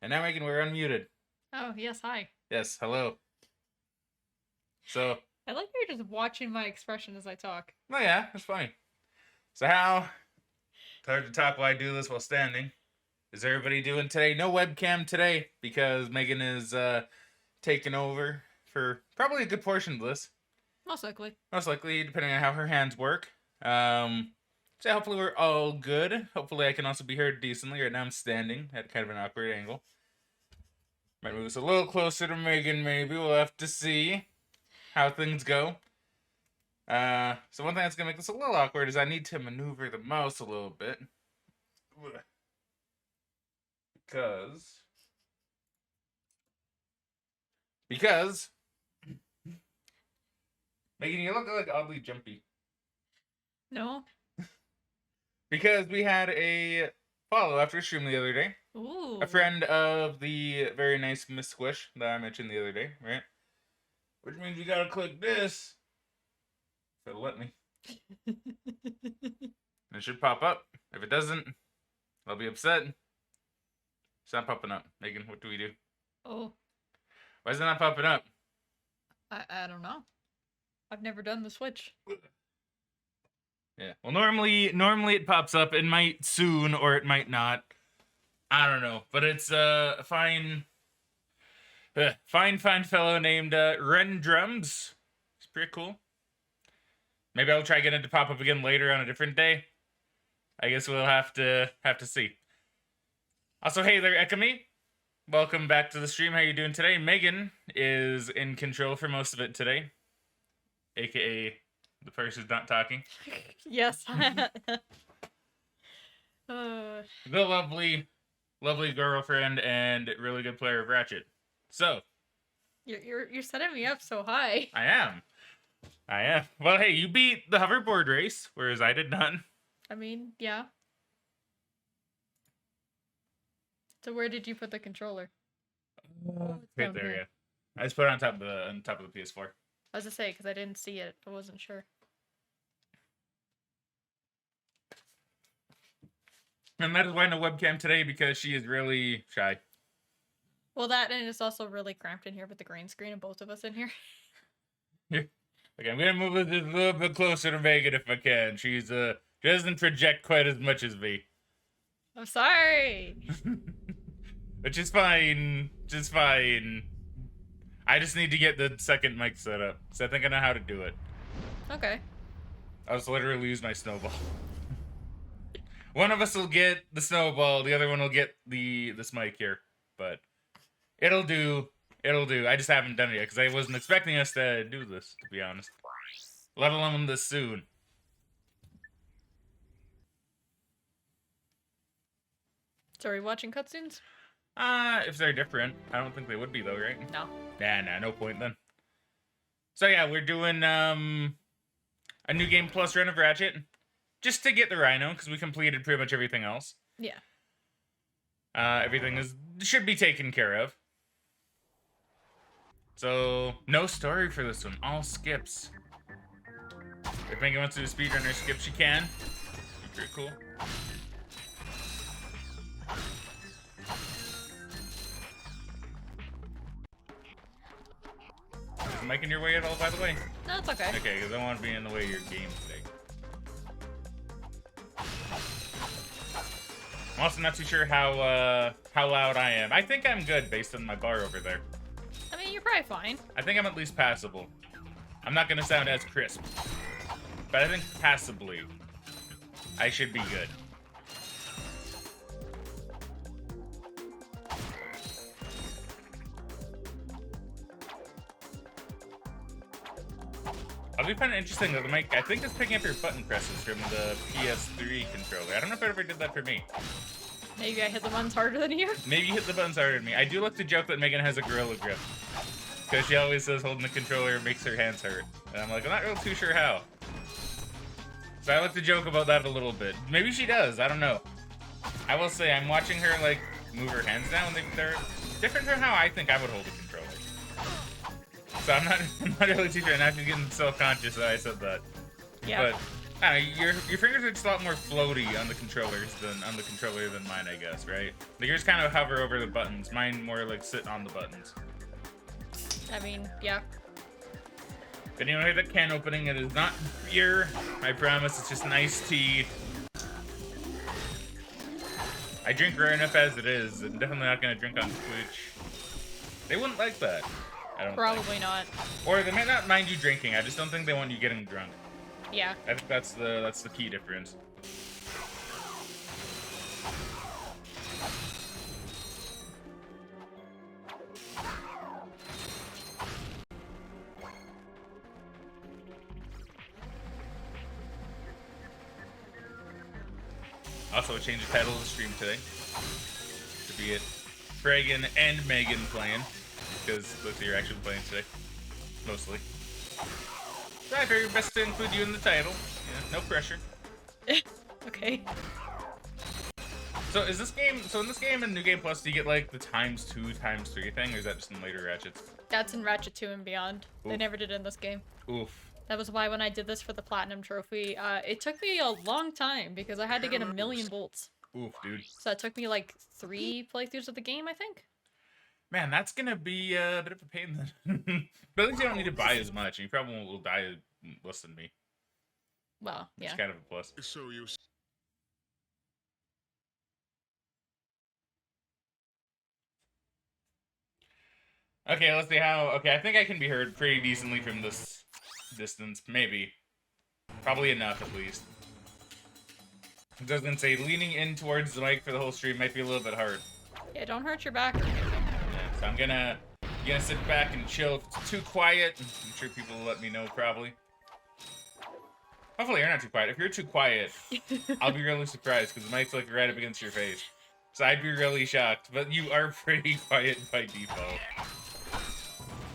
And now, Megan, we're unmuted. Oh, yes, hi. Yes, hello. So, I like how you're just watching my expression as I talk. oh yeah, it's funny. So how, it's hard to talk while I do this while standing. Is everybody doing today? No webcam today because Megan is taking over for probably a good portion of this. Most likely. Most likely, depending on how her hands work. So hopefully we're all good. Hopefully I can also be heard decently. Right now I'm standing at kind of an awkward angle. Might move us a little closer to Megan, maybe. We'll have to see how things go. So one thing that's gonna make this a little awkward is I need to maneuver the mouse a little bit. Because Megan, you look like oddly jumpy. No? Because we had a follow after stream the other day. Ooh. A friend of the very nice Miss Squish that I mentioned the other day, right? Which means you gotta click this. If it'll let me. And it should pop up. If it doesn't, I'll be upset. It's not popping up. Megan, what do we do? Oh. Why is it not popping up? I don't know. I've never done the switch. Yeah. Well, normally it pops up. It might soon, or it might not. I don't know. But it's a fine fellow named Ren Drums. It's pretty cool. Maybe I'll try getting it to pop up again later on a different day. I guess we'll have to see. Also, hey there, Ekami. Welcome back to the stream. How you doing today? Megan is in control for most of it today. AKA the person who's not talking. Yes. The lovely girlfriend and really good player of Ratchet. So You're setting me up so high. I am. Well, hey, you beat the hoverboard race, whereas I did not. I mean, yeah. So where did you put the controller? Right there, yeah. I just put it on top of the PS4. I was to say, because I didn't see it. I wasn't sure. And that is why no webcam today, because she is really shy. Well, that, and it's also really cramped in here with the green screen and both of us in here. Okay, I'm gonna move it just a little bit closer to Megan if I can. She doesn't project quite as much as me. I'm sorry. Which is fine. Just fine. I just need to get the second mic set up. So I think I know how to do it. Okay. I'll just literally use my snowball. One of us will get the snowball, the other one will get this mic here. But it'll do. I just haven't done it yet, because I wasn't expecting us to do this, to be honest. Let alone this soon. So are we watching cutscenes? If they're different. I don't think they would be, though, right? No. Nah, no point then. So yeah, we're doing a new game plus run of Ratchet. Just to get the Rhino, because we completed pretty much everything else. Yeah. Everything should be taken care of. So, no story for this one. All skips. If Megan wants to do speedrunner skip, she can. Be pretty cool. Is the mic in your way at all, by the way? No, it's okay. Okay, because I don't want to be in the way of your game today. I'm also not too sure how loud I am. I think I'm good based on my bar over there. I mean, you're probably fine. I think I'm at least passable. I'm not gonna sound as crisp, but I think passably I should be good. I'll be kind of interesting that the mic, I think, is picking up your button presses from the PS3 controller. I don't know if it ever did that for me. Maybe I hit the buttons harder than you? Maybe you hit the buttons harder than me. I do like to joke that Megan has a gorilla grip. Because she always says holding the controller makes her hands hurt. And I'm like, I'm not real too sure how. So I like to joke about that a little bit. Maybe she does, I don't know. I will say, I'm watching her, like, move her hands now, and they're different from how I think I would hold a controller. So I'm not really too sure, and I'm getting self-conscious that I said that. Yeah. But Your fingers are just a lot more floaty on the controller than mine, I guess, right? Like yours kind of hover over the buttons. Mine more like sit on the buttons. I mean, yeah. If anyone heard that can opening, it is not beer. I promise, it's just nice tea. I drink rare enough as it is. I'm definitely not gonna drink on Twitch. They wouldn't like that. I don't Probably think. not. Or they might not mind you drinking. I just don't think they want you getting drunk. Yeah. I think that's the key difference. Also, changed the title of the stream today to be it Fraggin and Megan playing, because both of you are actually playing today, mostly. So I figured best to include you in the title. Yeah, no pressure. Okay. So is this game? So in this game and New Game Plus, do you get like the ×2, ×3 thing, or is that just in later Ratchets? That's in Ratchet 2 and Beyond. They never did it in this game. Oof. That was why when I did this for the Platinum Trophy, it took me a long time because I had to get 1,000,000 bolts. Oof, dude. So it took me like 3 playthroughs of the game, I think. Man, that's gonna be a bit of a pain then. But at least you don't need to buy as much, and you probably will die less than me. Well, yeah. It's kind of a plus. So you. Okay, let's see how. Okay, I think I can be heard pretty decently from this distance. Maybe. Probably enough, at least. I was gonna say, leaning in towards the mic for the whole stream might be a little bit hard. Yeah, don't hurt your back. Yeah, so I'm gonna sit back and chill. If it's too quiet, I'm sure people will let me know, probably. Hopefully you're not too quiet. If you're too quiet, I'll be really surprised, because the mic's like right up against your face. So I'd be really shocked, but you are pretty quiet by default.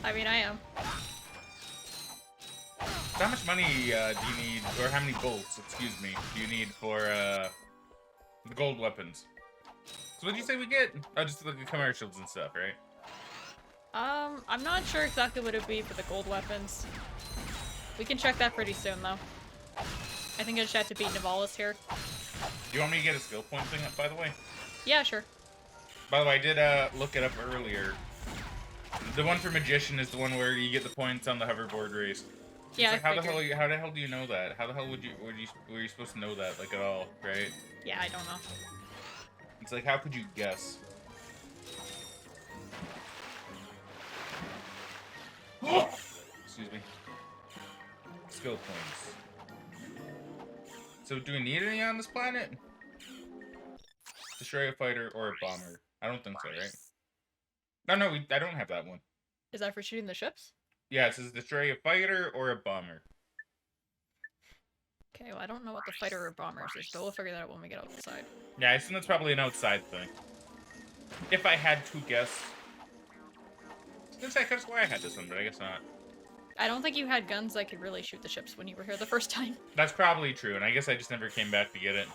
I mean, I am. So how much money do you need, or how many bolts, excuse me, do you need for the gold weapons? So what did you say we get? Oh, just the commercials and stuff, right? I'm not sure exactly what it'd be for the gold weapons. We can check that pretty soon, though. I think I just have to beat Nivalis here. Do you want me to get a skill point thing up, by the way? Yeah, sure. By the way, I did look it up earlier. The one for Magician is the one where you get the points on the hoverboard race. Yeah, Like, how the hell do you know that? How the hell were you supposed to know that, like, at all, right? Yeah, I don't know. It's like, how could you guess? Excuse me. Skill points. So, do we need any on this planet? Destroy a fighter or a bomber. I don't think so, right? No, I don't have that one. Is that for shooting the ships? Yeah, it says destroy a fighter or a bomber. Okay, well, I don't know what the fighter or bombers is, but we'll figure that out when we get outside. Yeah, I assume that's probably an outside thing. If I had to guess. I was gonna say, I could swear I had this one, but I guess not. I don't think you had guns that could really shoot the ships when you were here the first time. That's probably true, and I guess I just never came back to get it.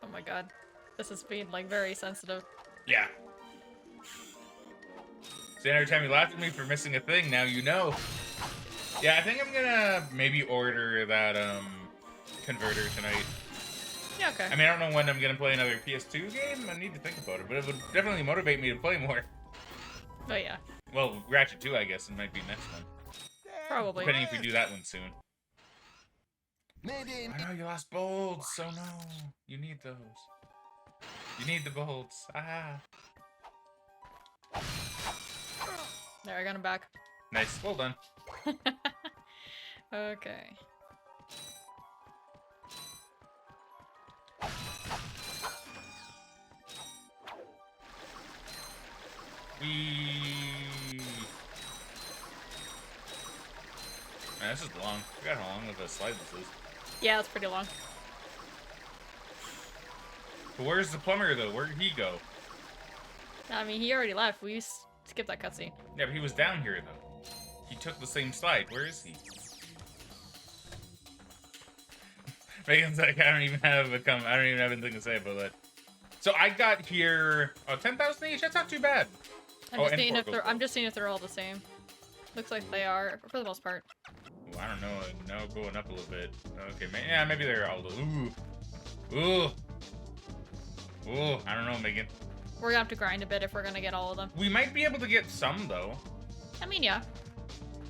Oh my god. This is being, like, very sensitive. Yeah. So every time you laughed at me for missing a thing, now you know. Yeah, I think I'm gonna maybe order that, converter tonight. Yeah, okay. I mean, I don't know when I'm gonna play another PS2 game. I need to think about it, but it would definitely motivate me to play more. But yeah. Well, Ratchet 2, I guess, it might be next one. Probably. Depending if we do that one soon. Maybe. I know you lost bolts, so no. You need those. You need the bolts. Ah. There, I got him back. Nice. Well done. Okay. Man, this is long. I forgot how long of a slide this is. Yeah, it's pretty long. But where's the plumber, though? Where'd he go? I mean, he already left. We skipped that cutscene. Yeah, but he was down here, though. He took the same slide. Where is he? Megan's like, I don't even have anything to say about that. So I got here, 10,000 each? That's not too bad. I'm just seeing if they're all the same. Looks like they are, for the most part. Ooh, I don't know. Now going up a little bit. Okay, yeah, maybe they're all. Ooh. I don't know, Megan. We're gonna have to grind a bit if we're gonna get all of them. We might be able to get some though. I mean, yeah.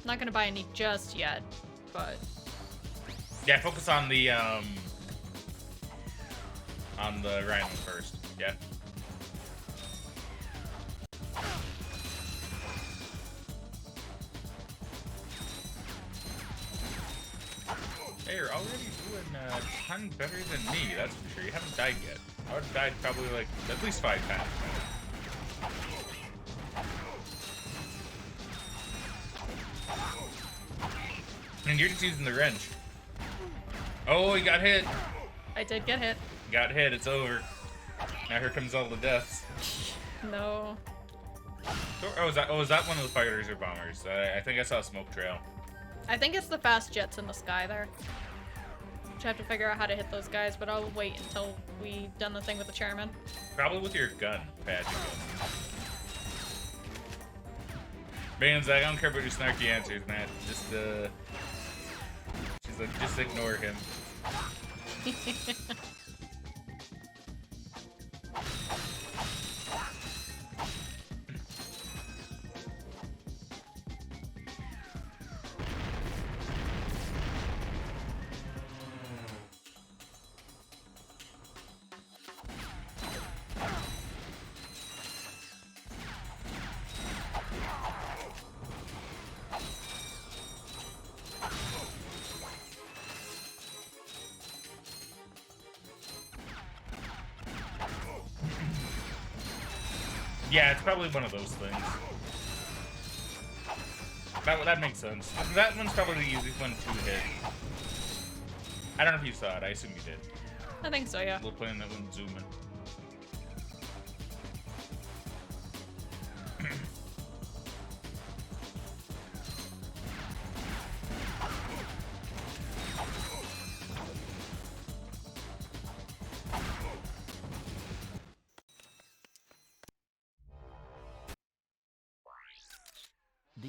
Not gonna buy any just yet, but yeah, focus on the rhino first. Yeah. Hey, you're already doing a ton better than me, that's for sure. You haven't died yet. I would have died probably like at least 5 times. And you're just using the wrench. Oh, he got hit. I did get hit. Got hit, it's over. Now here comes all the deaths. No. Oh, is that one of the fighters or bombers? I think I saw a smoke trail. I think it's the fast jets in the sky there. Just have to figure out how to hit those guys, but I'll wait until we've done the thing with the chairman. Probably with your gun, Pat. Ban's like, I don't care about your snarky answers, man. Just she's like, just ignore him. Yeah, it's probably one of those things. That makes sense. That one's probably the easiest one to hit. I don't know if you saw it. I assume you did. I think so, yeah. We're playing that one zooming.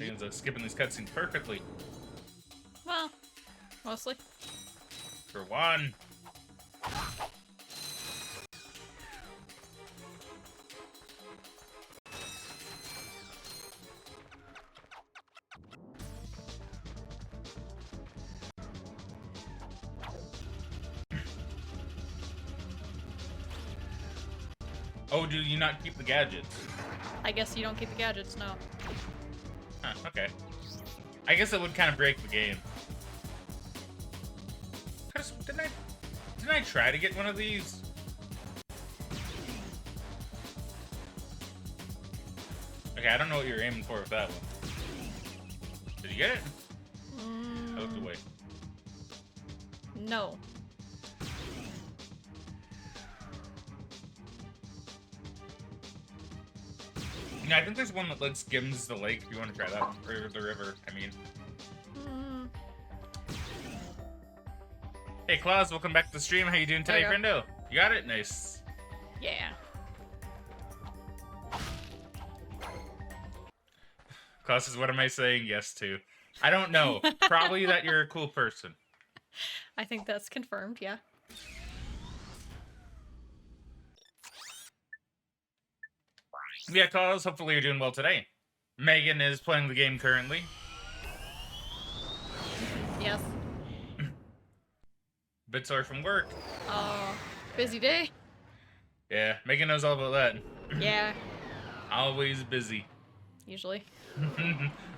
Ends up skipping these cutscenes perfectly. Well, mostly. For one. Oh, do you not keep the gadgets? I guess you don't keep the gadgets, no. Huh, okay. I guess it would kind of break the game. Didn't I try to get one of these? Okay, I don't know what you're aiming for with that one. Did you get it? I looked away. No. Yeah, I think there's one that like skims the lake. If you want to try that one, or the river. I mean. Hey, Claus, welcome back to the stream. How you doing today, friendo? You got it? Nice. Yeah. Claus says, what am I saying yes to? I don't know. Probably that you're a cool person. I think that's confirmed, yeah. Yeah, Claus, hopefully you're doing well today. Megan is playing the game currently. Yes. Bit sore from work. Busy day? Yeah, Megan knows all about that. Yeah. Always busy. Usually.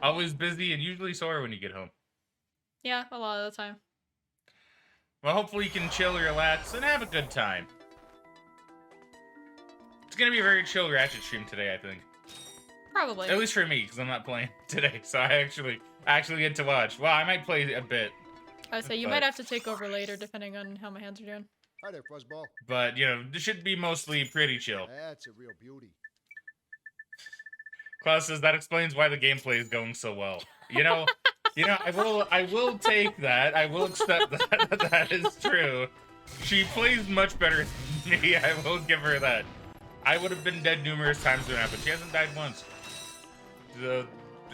Always busy and usually sore when you get home. Yeah, a lot of the time. Well, hopefully you can chill, relax, and have a good time. It's gonna be a very chill Ratchet stream today, I think. Probably. At least for me, because I'm not playing today, so I actually get to watch. Well, I might play a bit. I say you might have to take over later, depending on how my hands are doing. Hi there, Fuzzball. But, you know, this should be mostly pretty chill. That's a real beauty. Klaus says that explains why the gameplay is going so well. You know, I will take that. I will accept that. That is true. She plays much better than me. I will give her that. I would have been dead numerous times doing that, but she hasn't died once.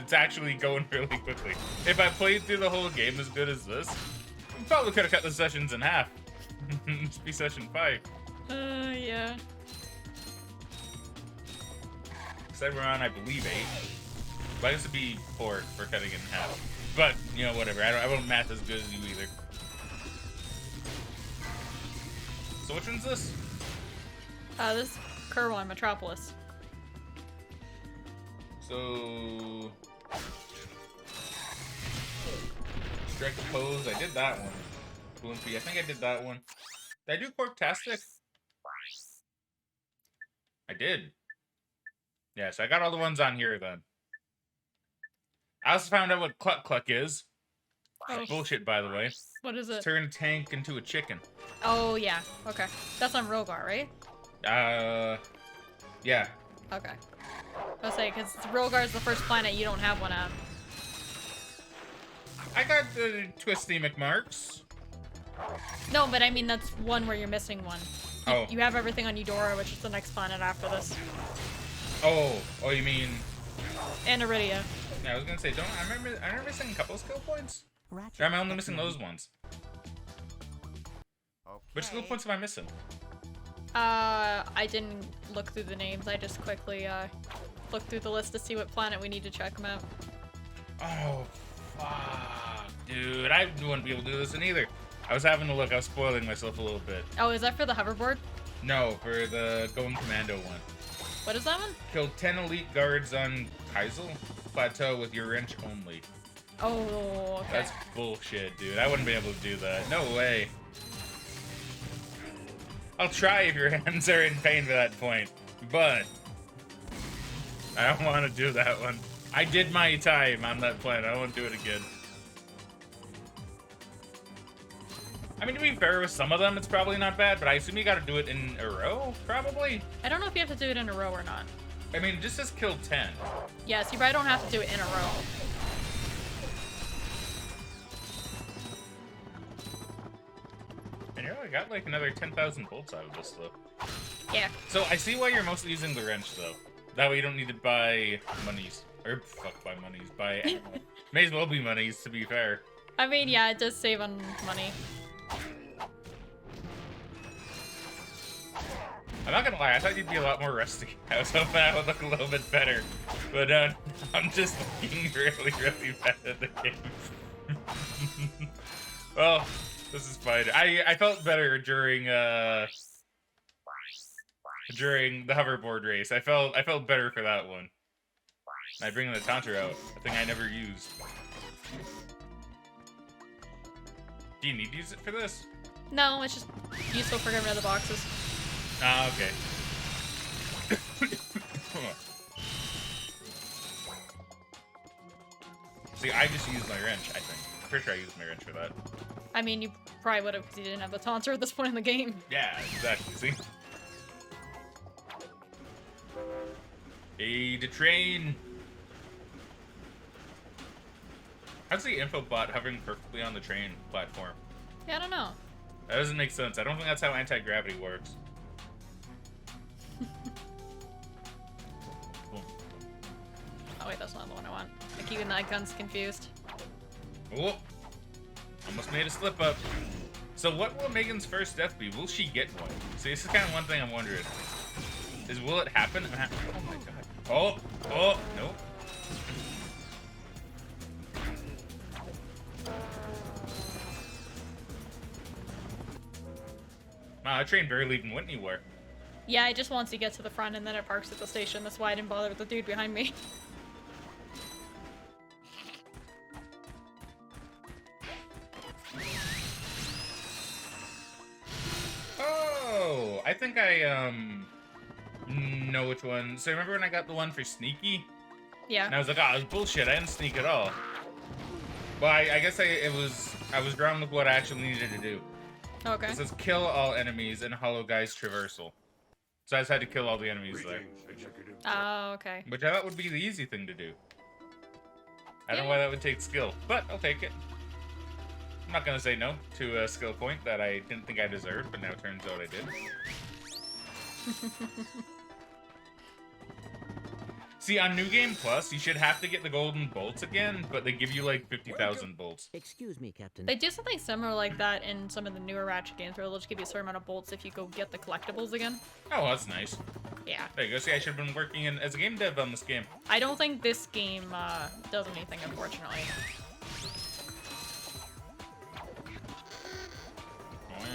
It's actually going really quickly. If I played through the whole game as good as this, we probably could have cut the sessions in half. This be session 5. Yeah. Said we're on, I believe, 8. But this would be 4 for cutting it in half. But, you know, whatever. I won't math as good as you either. So which one's this? This Kerwan, Metropolis. So... Strike Pose, I did that one. Blimpy, I think I did that one. Did I do Corptastic? I did. Yeah, so I got all the ones on here then. I also found out what Cluck Cluck is. Oh. Bullshit, by the way. What is It's it? turn a tank into a chicken. Oh, yeah. Okay. That's on Rogar, right? Yeah. Okay. I'll say, because Rogar's the first planet you don't have one on. I got the Twisty McMarks. No, but I mean, that's one where you're missing one. Oh. You have everything on Eudora, which is the next planet after this. Oh, you mean... And Iridia. Yeah, I was gonna say, I remember missing a couple of skill points? Or am I only missing those ones? Okay. Which skill points am I missing? I didn't look through the names. I just quickly, looked through the list to see what planet we need to check them out. Oh, fuck. Dude, I wouldn't be able to do this in either. I was having to look. I was spoiling myself a little bit. Oh, is that for the hoverboard? No, for the Going Commando one. What is that one? Killed 10 elite guards on Kaisel Plateau with your wrench only. Oh, okay. That's bullshit, dude. I wouldn't be able to do that. No way. I'll try if your hands are in pain to that point, but I don't want to do that one. I did my time on that planet. I won't do it again. I mean, to be fair, with some of them, it's probably not bad, but I assume you gotta do it in a row, probably? I don't know if you have to do it in a row or not. I mean, it just says kill 10. Yes, you probably don't have to do it in a row. And I got like another 10,000 bolts out of this, though. Yeah. So I see why you're mostly using the wrench, though. That way you don't need to buy monies. Or, fuck, buy monies. Buy ammo. May as well be monies, to be fair. I mean, yeah, it does save on money. I'm not gonna lie, I thought you'd be a lot more rusty. I was hoping I would look a little bit better. But I'm just looking really, really bad at the game. Well, this is fine. I felt better during the hoverboard race. I felt better for that one. And I bring the taunter out, a thing I never used. Do you need to use it for this? No, it's just useful for getting rid of the boxes. Ah, okay. See, I just used my wrench, I think. I'm pretty sure I used my wrench for that. I mean, you probably would have because you didn't have the taunter at this point in the game. Yeah, exactly, see? Hey, the train! How's the info bot hovering perfectly on the train platform? Yeah, I don't know. That doesn't make sense. I don't think that's how anti-gravity works. Oh wait, that's not the one I want. I keep getting that guns confused. Oh! Almost made a slip up. So what will Megan's first death be? Will she get one? See, this is kind of one thing I'm wondering. Will it happen? Oh my god. Oh! Nope. Wow, that train barely even went anywhere. Yeah, it just wants to get to the front and then it parks at the station. That's why I didn't bother with the dude behind me. Oh, I think I know which one. So remember when I got the one for Sneaky? Yeah. And I was like, oh, it was bullshit. I didn't sneak at all. Well, I guess I was drawn with what I actually needed to do. Okay. It says kill all enemies in Hollow Guy's traversal. So I just had to kill all the enemies there. Oh, okay. Which I thought would be the easy thing to do. I don't know why that would take skill, but I'll take it. I'm not gonna say no to a skill point that I didn't think I deserved, but now it turns out I did. See, on New Game Plus, you should have to get the golden bolts again, but they give you like 50,000 bolts. Excuse me, Captain. They do something similar like that in some of the newer Ratchet games, where they'll just give you a certain amount of bolts if you go get the collectibles again. Oh, that's nice. Yeah. There you go. See, I should have been working as a game dev on this game. I don't think this game does anything, unfortunately. Oh, yeah.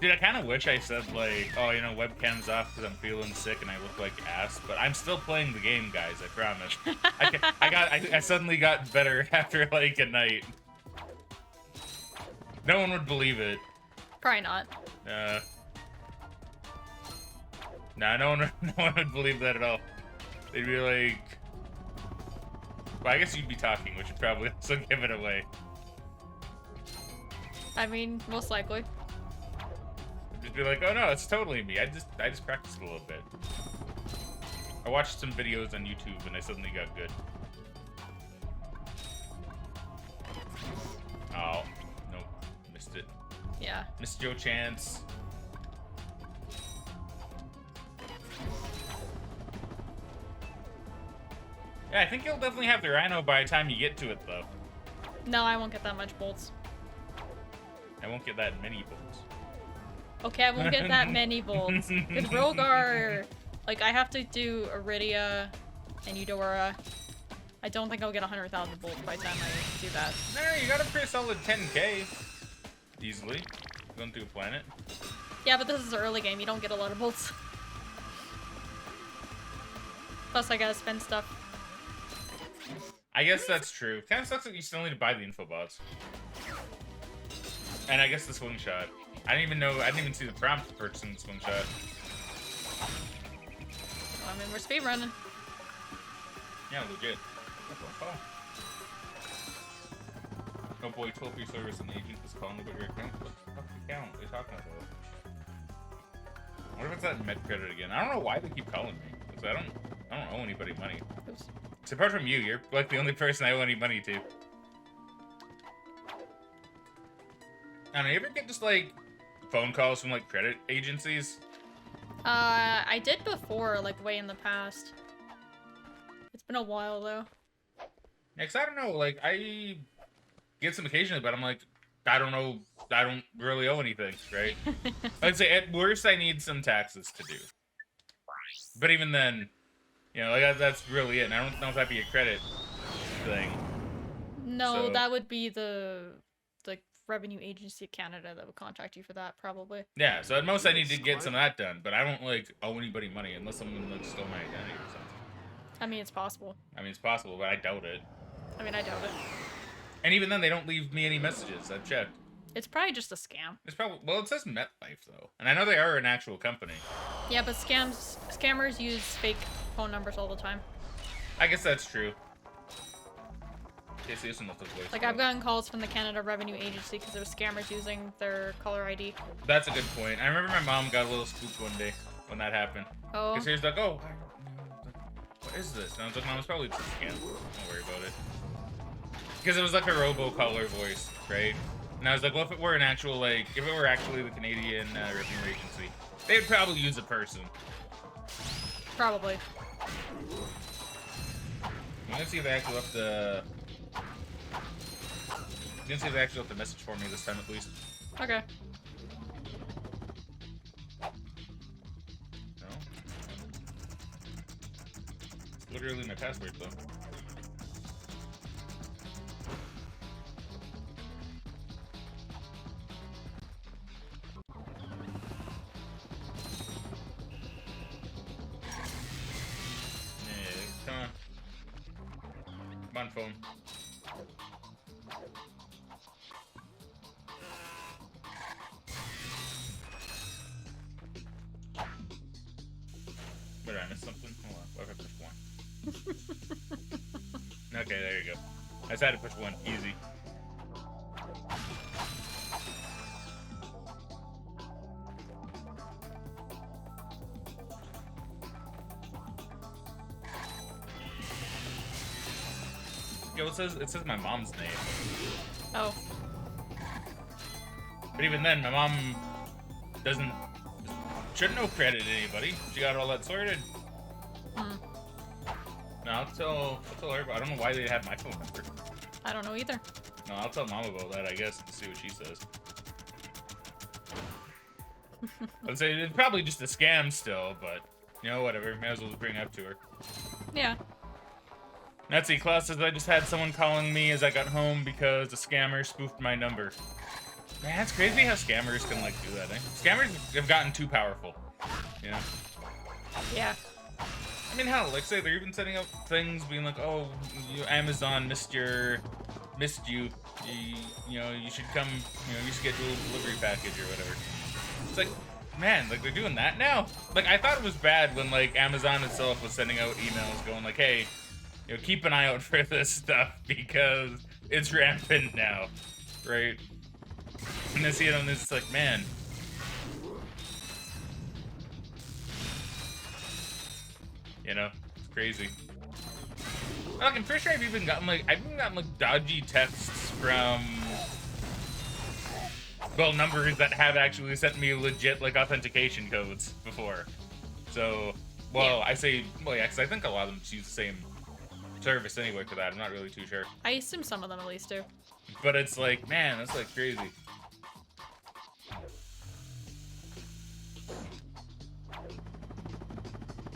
Dude, I kind of wish I said, like, oh, you know, webcam's off because I'm feeling sick and I look like ass, but I'm still playing the game, guys, I promise. I suddenly got better after, like, a night. No one would believe it. Probably not. Nah, no one would believe that at all. They'd be like... Well, I guess you'd be talking, which would probably also give it away. I mean, most likely. Just be like, oh no, it's totally me. I just practiced a little bit. I watched some videos on YouTube and I suddenly got good. Oh, nope, missed it. Yeah. Missed your chance. Yeah, I think you'll definitely have the Rhino by the time you get to it, though. No, I won't get that much bolts. I won't get that many bolts. Okay, I won't get that many bolts. With Rogar, like, I have to do Iridia and Eudora. I don't think I'll get 100,000 bolts by the time I do that. No, you got a pretty solid 10k. Easily. Going through a planet. Yeah, but this is an early game. You don't get a lot of bolts. Plus, I gotta spend stuff. I guess that's true. Kind of sucks that you still need to buy the info bots. And I guess the swing shot. I didn't even see the prompt for purchasing the swing shot. I mean, we're speedrunning. Yeah, legit. Oh boy, 12 service and the agent is calling about your account. What the fuck account? What are you talking about? What if it's that med credit again? I don't know why they keep calling me. Because I don't owe anybody money. Oops. So apart from you, you're like the only person I owe any money to. I don't know, you ever get just like phone calls from like credit agencies? I did before, like way in the past. It's been a while though. Yeah, cause I don't know, like I get some occasionally, but I'm like, I don't know, I don't really owe anything, right? I'd say at worst I need some taxes to do. But even then, you know, like that's really it. And I don't know if that'd be a credit thing. No, So- that would be the revenue agency of Canada that would contact you for that, probably. Yeah, so at most I need to get some of that done, but I don't like owe anybody money unless someone like stole my identity or something. I mean, it's possible. I mean, it's possible, but I doubt it. I mean, I doubt it. And even then, they don't leave me any messages. I've checked. It's probably just a scam. It's probably, well, it says MetLife though, and I know they are an actual company. Yeah, but scammers use fake phone numbers all the time. I guess that's true. Okay, so this one left the voice. Like, I've gotten calls from the Canada Revenue Agency because there were scammers using their caller ID. That's a good point. I remember my mom got a little spooked one day when that happened. Oh. Because he was like, oh, what is this? And I was like, Mom, it's probably just a scam. Don't worry about it. Because it was like a robocaller voice, right? And I was like, well, if it were an actual, like, if it were actually the Canadian Revenue Agency, they'd probably use a person. Probably. I'm gonna see if they actually left the... I'm gonna see if they actually left the message for me this time at least. Okay. No? It's literally my password, though. Yeah, come on. Come on, phone. Wait, did I miss something? Hold on. What if I push one? Okay, there you go. I just had to push one. Easy. Yo, it says my mom's name. Oh. But even then, my mom shouldn't have credited anybody. She got all that sorted. No, I'll tell her. I don't know why they have my phone number. I don't know either. No, I'll tell mom about that, I guess, to see what she says. I'd say it's probably just a scam still, but, you know, whatever. May as well just bring it up to her. Yeah. Nazi Claus says, I just had someone calling me as I got home because a scammer spoofed my number. Man, it's crazy how scammers can, like, do that, eh? Scammers have gotten too powerful, you know? Yeah. I mean, hell, like, say they're even setting up things being like, oh, Amazon missed you. You know, you should come, you know, you schedule a delivery package or whatever. It's like, man, like, they're doing that now? Like, I thought it was bad when, like, Amazon itself was sending out emails going like, hey, you know, keep an eye out for this stuff because it's rampant now, right? And I see it on this, it's like, man. You know, it's crazy. Like, I'm pretty sure I've even gotten like dodgy texts from, well, numbers that have actually sent me legit like authentication codes before. So, well, yeah. I say, well, yeah, because I think a lot of them use the same service anyway for that. I'm not really too sure. I assume some of them at least do. But it's like, man, that's like crazy.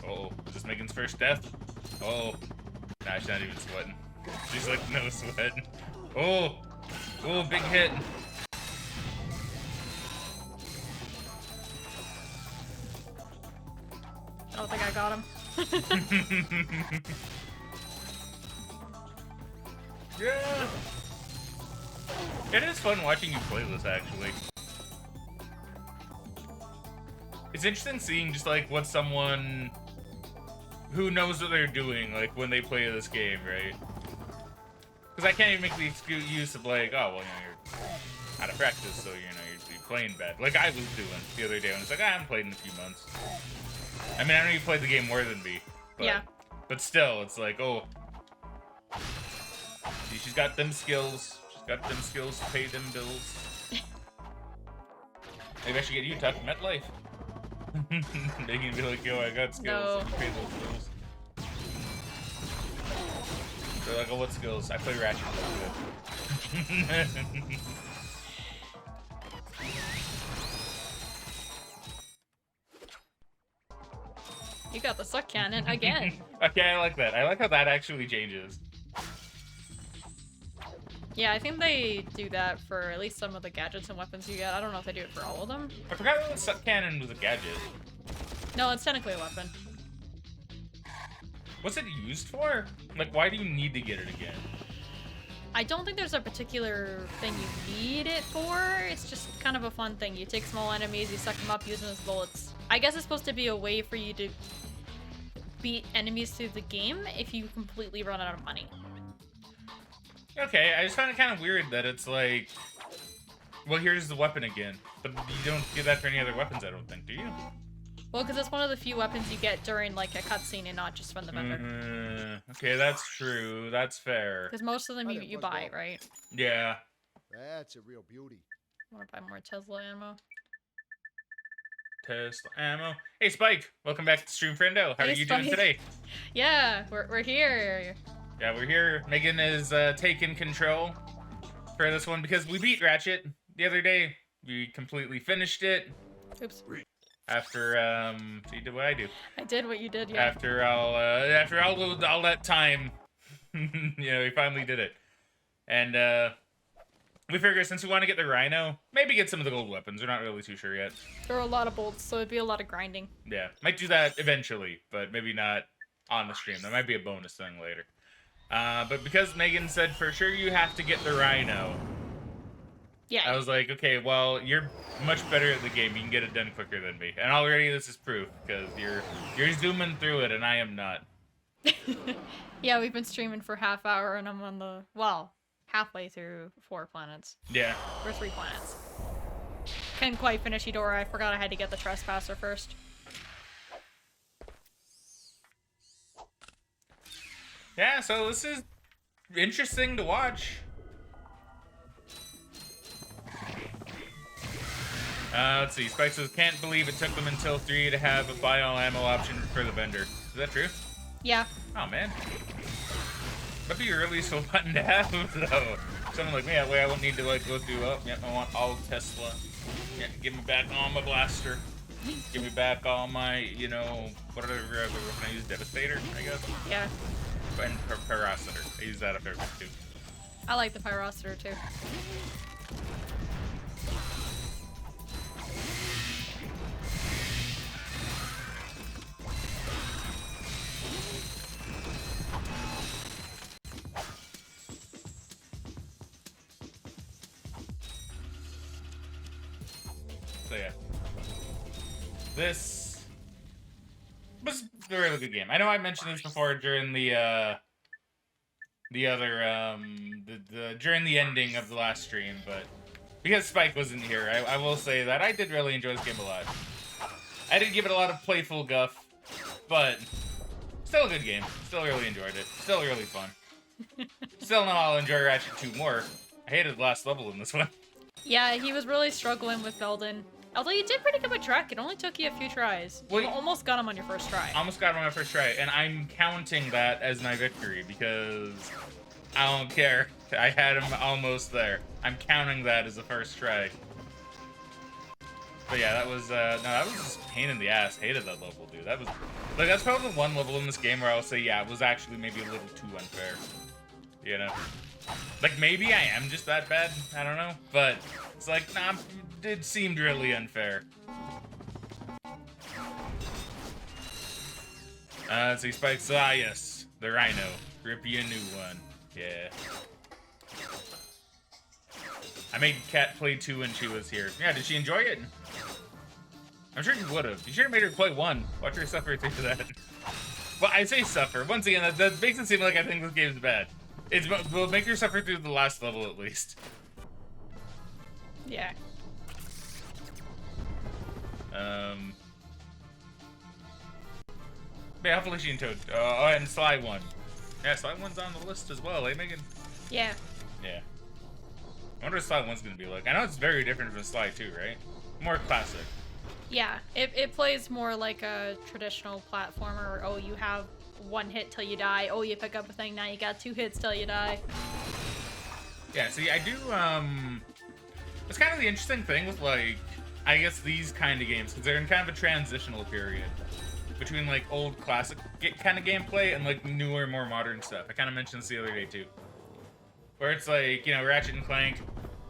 Oh, is this Megan's first death? Oh, nah, she's not even sweating. She's like, no sweat. Oh, oh, big hit. I don't think I got him. Yeah. It is fun watching you play this, actually. It's interesting seeing just like what someone who knows what they're doing, like, when they play this game, right? Because I can't even make the excuse of, like, oh, well, you know, you're out of practice, so, you know, you're playing bad. Like I was doing the other day when it's like, I haven't played in a few months. I mean, I know you played the game more than me. But, yeah. But still, it's like, oh. See, she's got them skills. She's got them skills to pay them bills. Maybe I should get you to MetLife. They can be like, yo, I got skills. No. You pay those bills. They're like, oh, what skills? I play Ratchet Clank. You got the suck cannon again. Okay, I like that. I like how that actually changes. Yeah, I think they do that for at least some of the gadgets and weapons you get. I don't know if they do it for all of them. I forgot that the suck cannon was a gadget. No, it's technically a weapon. What's it used for? Like, why do you need to get it again? I don't think there's a particular thing you need it for. It's just kind of a fun thing. You take small enemies, you suck them up using those bullets. I guess it's supposed to be a way for you to beat enemies through the game if you completely run out of money. Okay, I just find it kind of weird that it's like, well, here's the weapon again. But you don't get that for any other weapons, I don't think, do you? Well, because it's one of the few weapons you get during, like, a cutscene and not just from the vendor. Okay, that's true. That's fair. Because most of them you buy, right? Yeah. That's a real beauty. I want to buy more Tesla ammo. Tesla ammo. Hey, Spike. Welcome back to Stream Friendo. How are you doing today? Yeah, we're here. Yeah, we're here. Megan is taking control for this one because we beat Ratchet the other day. We completely finished it. Oops. After so you did what I do. I did what you did, yeah. After all that time, you know, we finally did it. And we figure since we want to get the Rhino, maybe get some of the gold weapons. We're not really too sure yet. There are a lot of bolts, so it'd be a lot of grinding. Yeah, might do that eventually, but maybe not on the stream. That might be a bonus thing later. But because Megan said for sure you have to get the Rhino, yeah, I was like, okay, well, you're much better at the game. You can get it done quicker than me. And already this is proof, because you're zooming through it, and I am not. Yeah, we've been streaming for half hour, and I'm on the, well, halfway through 4 planets. Yeah. Or 3 planets. Couldn't quite finish Eudora. I forgot I had to get the Trespasser first. Yeah, so this is interesting to watch. Let's see. Spike says, can't believe it took them until 3 to have a buy all ammo option for the vendor. Is that true? Yeah. Oh, man. That'd be a really useful button to have, though. Someone like me, that way I won't need to, like, go through, oh, yep, I want all Tesla. Yeah, give me back all my blaster. Give me back all my, you know, whatever other weapon I use, Devastator, I guess? Yeah. And Pyroceter. I use that a fair bit, too. I like the Pyroceter, too. So yeah, this was a really good game. I know I mentioned this before during the during the ending of the last stream, but because Spike wasn't here, I will say that I did really enjoy this game a lot. I did give it a lot of playful guff, but still a good game. Still really enjoyed it. Still really fun. Still know I'll enjoy Ratchet 2 more. I hated the last level in this one. Yeah, he was really struggling with Belden. Although you did pretty good with Drek, it only took you a few tries. Well, You almost got him on your first try. Almost got him on my first try, and I'm counting that as my victory because I don't care. I had him almost there. I'm counting that as the first try. But yeah, that was no, that was just a pain in the ass. Hated that level, dude. That was like that's probably the one level in this game where I'll say, yeah, it was actually maybe a little too unfair. You know, like maybe I am just that bad. I don't know, but it's like nah, it seemed really unfair. Let's see, Spikes. Ah, yes, the Rhino. Rip you a new one. Yeah. I made Kat play 2 when she was here. Yeah, did she enjoy it? I'm sure you would have. You should have made her play 1. Watch her suffer through that. Well, I say suffer. Once again, that makes it seem like I think this game's bad. We'll make her suffer through the last level at least. Yeah. Yeah, hopefully she and Toad. Oh, and Sly 1. Yeah, Sly 1's on the list as well, eh, Megan? Yeah. Yeah. I wonder what Sly 1's gonna be like. I know it's very different from Sly 2, right? More classic. Yeah, it plays more like a traditional platformer where, oh, you have 1 hit till you die. Oh, you pick up a thing, now you got 2 hits till you die. Yeah, see, I do, it's kind of the interesting thing with, like, I guess these kind of games, because they're in kind of a transitional period between, like, old classic kind of gameplay and, like, newer, more modern stuff. I kind of mentioned this the other day, too. Where it's like, you know, Ratchet and Clank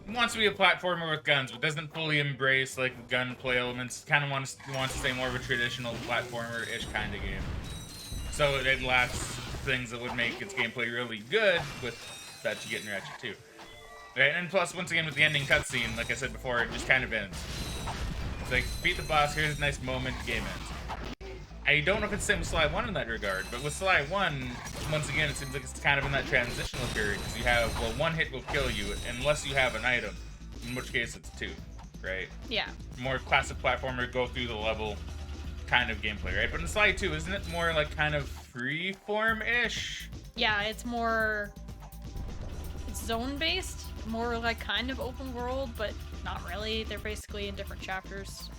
wants to be a platformer with guns, but doesn't fully embrace, like, the gunplay elements. Kind of wants to stay more of a traditional platformer-ish kind of game. So it lacks things that would make its gameplay really good with that you get in Ratchet 2. Right, and plus, once again, with the ending cutscene, like I said before, it just kind of ends. It's like, beat the boss, here's a nice moment, game ends. I don't know if it's the same with Sly 1 in that regard, but with Sly 1, once again, it seems like it's kind of in that transitional period, because you have, well, 1 hit will kill you, unless you have an item, in which case it's 2, right? Yeah. More classic platformer, go through the level kind of gameplay, right? But in Sly 2, isn't it more like kind of freeform-ish? Yeah, it's more... It's zone-based, more like kind of open world, but not really. They're basically in different chapters.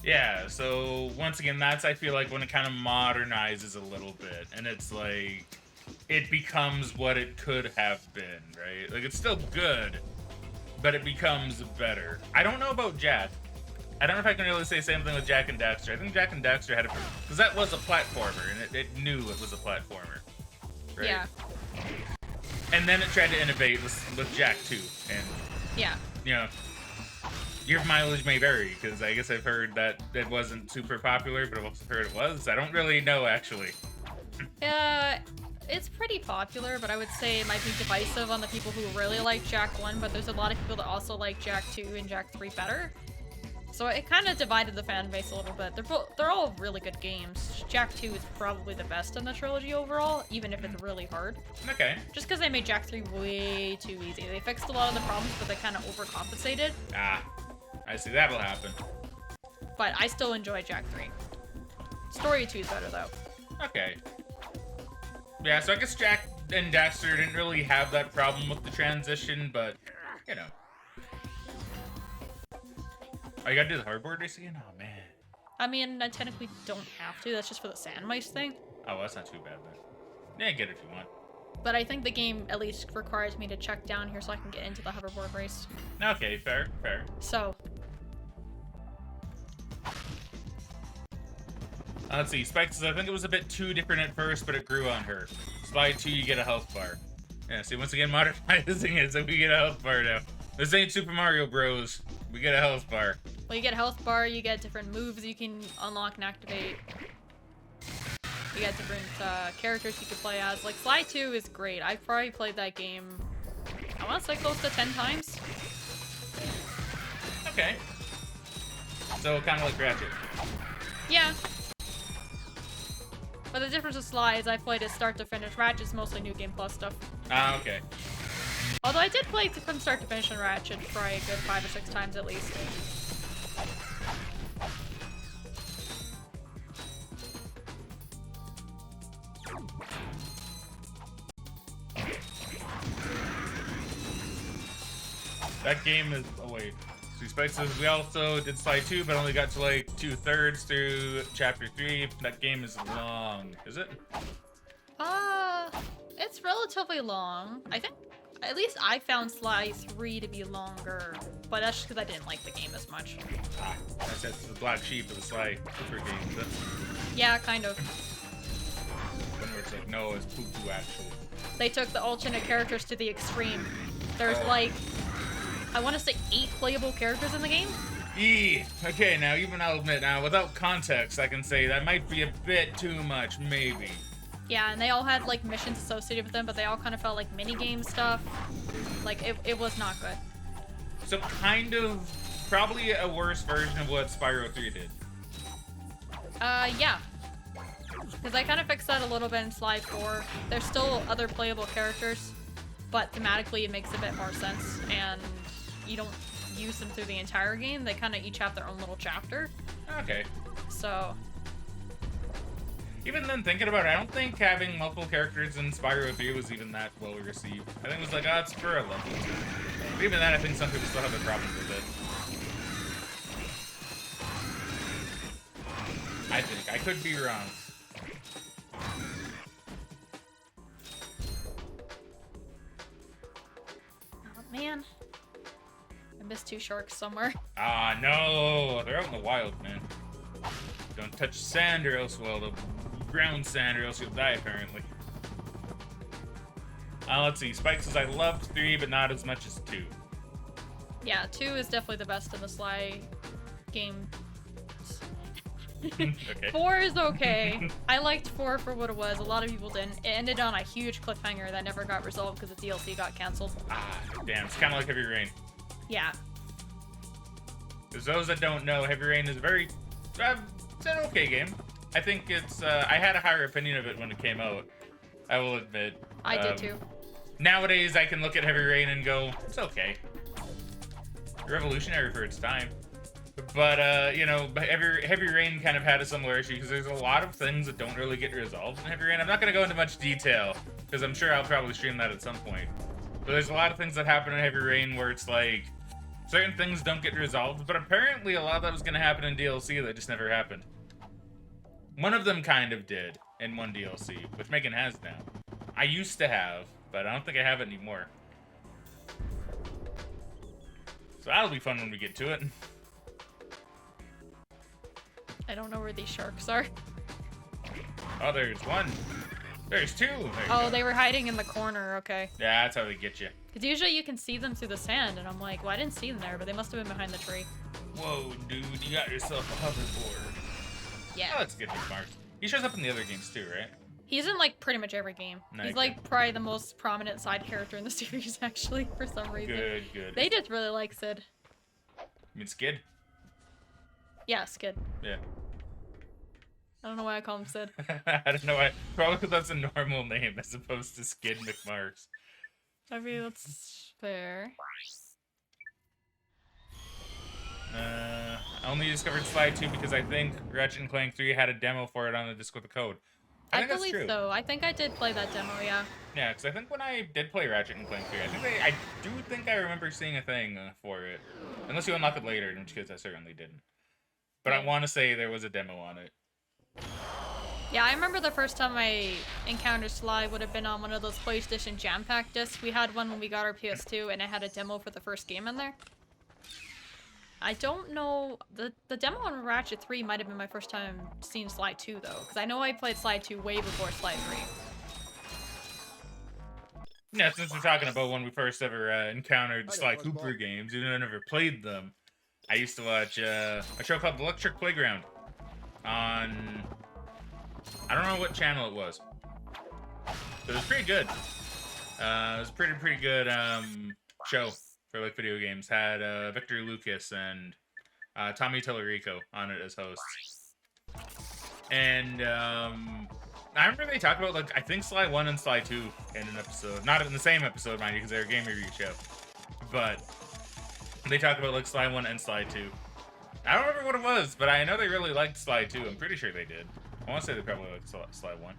Yeah, so once again, that's, I feel like, when it kind of modernizes a little bit, and it's like, it becomes what it could have been, right? Like, it's still good, but it becomes better. I don't know about Jack. I don't know if I can really say the same thing with Jak and Daxter. I think Jak and Daxter had a... Because that was a platformer, and it knew it was a platformer, right? Yeah. And then it tried to innovate with Jak too, and... Yeah. You know... Your mileage may vary, because I guess I've heard that it wasn't super popular, but I've also heard it was. I don't really know, actually. It's pretty popular, but I would say it might be divisive on the people who really like Jak 1, but there's a lot of people that also like Jak 2 and Jak 3 better. So it kind of divided the fan base a little bit. They're all really good games. Jak 2 is probably the best in the trilogy overall, even if it's really hard. Okay. Just because they made Jak 3 way too easy. They fixed a lot of the problems, but they kind of overcompensated. Ah, I see. That'll happen. But I still enjoy Jak 3. Story 2 is better, though. Okay. Yeah, so I guess Jak and Daxter didn't really have that problem with the transition, but, you know. Oh, you gotta do the hardboard race again? Oh, man. I mean, I technically don't have to. That's just for the sand mice thing. Oh, well, that's not too bad then. Yeah, get it if you want. But I think the game at least requires me to check down here so I can get into the hoverboard race. Okay, fair, fair. So. Let's see, Spikes, I think it was a bit too different at first, but it grew on her. Slide 2, you get a health bar. Yeah, see, once again, modernizing it so we get a health bar now. This ain't Super Mario Bros. We get a health bar. Well, you get a health bar, you get different moves you can unlock and activate. You get different characters you can play as. Like, Sly 2 is great. I've probably played that game, I want to say close to 10 times. Okay. So, kind of like Ratchet. Yeah. But the difference with Sly is I played it start to finish. Ratchet's mostly New Game Plus stuff. Ah, okay. Although I did play from start to finish in Ratchet probably a good 5 or 6 times at least. That game is... Oh, wait. So Spike says we also did Sly 2, but only got to like 2/3 through Chapter 3. That game is long. Is it? It's relatively long. I think, at least I found Sly 3 to be longer. But that's just because I didn't like the game as much. Ah, that's the black sheep of the Sly Cooper games. That's Yeah, kind of. when it's like, no, it's poo-poo actually. They took the alternate characters to the extreme. There's like, I want to say 8 playable characters in the game. Okay, now even I'll admit, now without context, I can say that might be a bit too much, maybe. Yeah, and they all had like missions associated with them, but they all kind of felt like mini-game stuff. Like, it was not good. So kind of, probably a worse version of what Spyro 3 did. Yeah. Because I kind of fixed that a little bit in Sly 4. There's still other playable characters, but thematically it makes a bit more sense, and you don't use them through the entire game. They kind of each have their own little chapter. Okay. So... Even then, thinking about it, I don't think having multiple characters in Spyro 3 was even that well received. I think it was like, oh, it's for a level. But even then, I think some people still have their problems with it. I think. I could be wrong. Oh, man. I missed 2 sharks somewhere. Ah, no! They're out in the wild, man. Don't touch sand or else, well, the ground sand or else you'll die, apparently. Let's see. Spike says, I loved 3, but not as much as 2. Yeah, 2 is definitely the best in the Sly game. Okay. 4 is okay. I liked 4 for what it was. A lot of people didn't. It ended on a huge cliffhanger that never got resolved because the DLC got canceled. Ah, damn. It's kind of like Heavy Rain. Yeah. Because those that don't know, Heavy Rain is very... it's an okay game. I think it's... I had a higher opinion of it when it came out. I will admit. I did too. Nowadays, I can look at Heavy Rain and go, it's okay. Revolutionary for its time. But, you know, Heavy Rain kind of had a similar issue because there's a lot of things that don't really get resolved in Heavy Rain. I'm not going to go into much detail because I'm sure I'll probably stream that at some point. But there's a lot of things that happen in Heavy Rain where it's like, certain things don't get resolved, but apparently a lot of that was going to happen in DLC that just never happened. One of them kind of did in one DLC, which Megan has now. I used to have, but I don't think I have it anymore. So that'll be fun when we get to it. I don't know where these sharks are. Oh, there's one. There's 2. There you Oh, go. they were hiding in the corner. Okay. Yeah, that's how they get you. Because usually you can see them through the sand, and I'm like, well, I didn't see them there, but they must have been behind the tree. Whoa, dude, you got yourself a hoverboard. Yeah. Oh, that's good, Mark. He shows up in the other games too, right? He's in, like, pretty much every game. Nice. He's, like, probably the most prominent side character in the series, actually, for some reason. Good, good. They just really like Sid. You mean Skid? Yeah, Skid. Yeah. I don't know why I call him Sid. I don't know why. Probably because that's a normal name as opposed to Skid McMarks. I mean, that's fair. I only discovered Sly 2 because I think Ratchet Clank 3 had a demo for it on the disc with a code. I I think that's believe true. so. I think I did play that demo, yeah. Yeah, because I think when I did play Ratchet and Clank 3, I do think I remember seeing a thing for it. Unless you unlock it later, in which case I certainly didn't. But I Yeah. want to say there was a demo on it. Yeah, I remember the first time I encountered Sly would have been on one of those PlayStation Jam Pack discs. We had one when we got our PS2, and it had a demo for the first game in there. I don't know, the demo on Ratchet 3 might have been my first time seeing Sly 2 though, because I know I played Sly 2 way before Sly 3. Yeah, since we're talking about when we first ever encountered the Hi Sly there, Cooper Fuzzball. games, even though I never played them, I used to watch a show called The Electric Playground on... I don't know what channel it was. But it was pretty good. It was a pretty good show for like video games. Had Victor Lucas and Tommy Tallarico on it as hosts. And I remember they talked about, like, I think Sly 1 and Sly 2 in an episode. Not in the same episode, mind you, because they're a game review show. But they talked about, like, Sly 1 and Sly 2. I don't remember what it was, but I know they really liked Sly 2. I'm pretty sure they did. I want to say they probably liked Sly 1.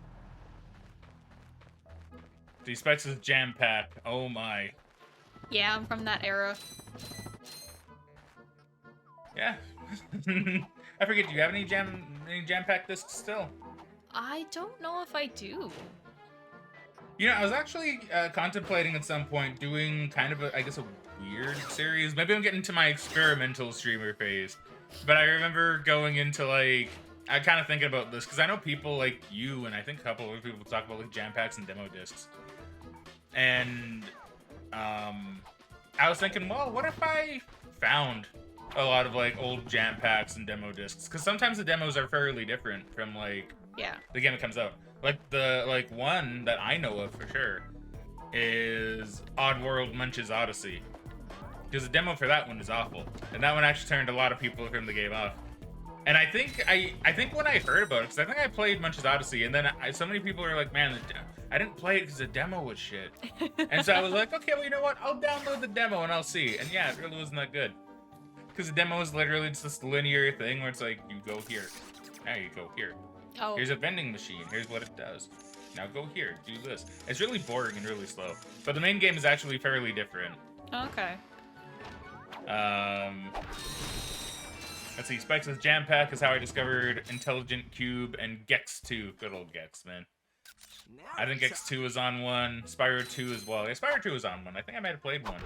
The Specs is Jam Pack. Oh my. Yeah, I'm from that era. Yeah. I forget, do you have any Jam Pack discs still? I don't know if I do. You know, I was actually contemplating at some point doing kind of a, I guess, a weird series. Maybe I'm getting to my experimental streamer phase. But I remember going into, like, I kind of thinking about this, because I know people like you, and I think a couple other people talk about, like, jam packs and demo discs. And, I was thinking, well, what if I found a lot of, like, old jam packs and demo discs? Because sometimes the demos are fairly different from, like, Yeah. the game that comes out. Like, one that I know of for sure is Oddworld Munch's Odyssey. Because the demo for that one is awful. And that one actually turned a lot of people from the game off. And I think when I heard about it, because I think I played Munch's Odyssey, and then so many people were like, man, I didn't play it because the demo was shit. And so I was like, okay, well, you know what? I'll download the demo and I'll see. And yeah, it really wasn't that good. Because the demo is literally just this linear thing where it's like, you go here. Now you go here. Oh. Here's a vending machine. Here's what it does. Now go here. Do this. It's really boring and really slow. But the main game is actually fairly different. Okay. Let's see. Spikes' Jam Pack is how I discovered Intelligent Cube and Gex 2. Good old Gex, man. I think Gex 2 was on one. Spyro 2 as well. Yeah, Spyro 2 was on one. I think I might have played one.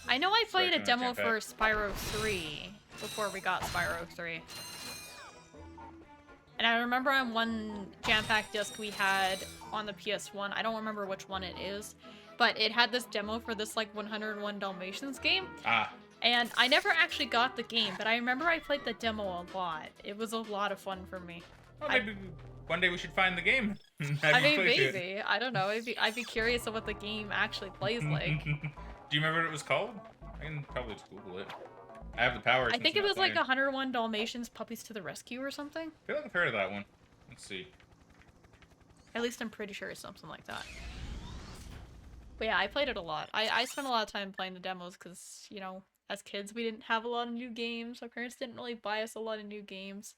I know I played a Spyro demo Jam Pack. for Spyro 3 before we got Spyro 3. And I remember on one Jam Pack disc we had on the PS1, I don't remember which one it is, but it had this demo for this like 101 Dalmatians game. Ah. And I never actually got the game, but I remember I played the demo a lot. It was a lot of fun for me. Well, maybe one day we should find the game. I mean, maybe. I don't know. I'd be curious of what the game actually plays like. Do you remember what it was called? I can probably just Google it. I have the power. I think it was like 101 Dalmatians Puppies to the Rescue or something. I feel like I've heard of that one. Let's see. At least I'm pretty sure it's something like that. But yeah, I played it a lot. I spent a lot of time playing the demos because, you know, as kids we didn't have a lot of new games. Our parents didn't really buy us a lot of new games.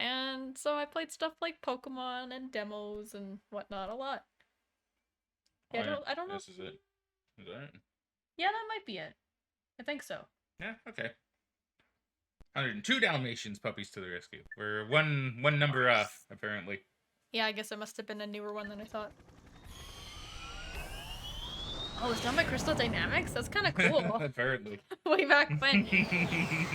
And so I played stuff like Pokemon and demos and whatnot a lot. Yeah, Oh, I don't know. This is it. Is that it? Yeah, that might be it. I think so. Yeah, okay. 102 Dalmatians Puppies to the Rescue. We're one number off, apparently. Yeah, I guess it must have been a newer one than I thought. Oh, it's done by Crystal Dynamics? That's kind of cool. Apparently. Way back when.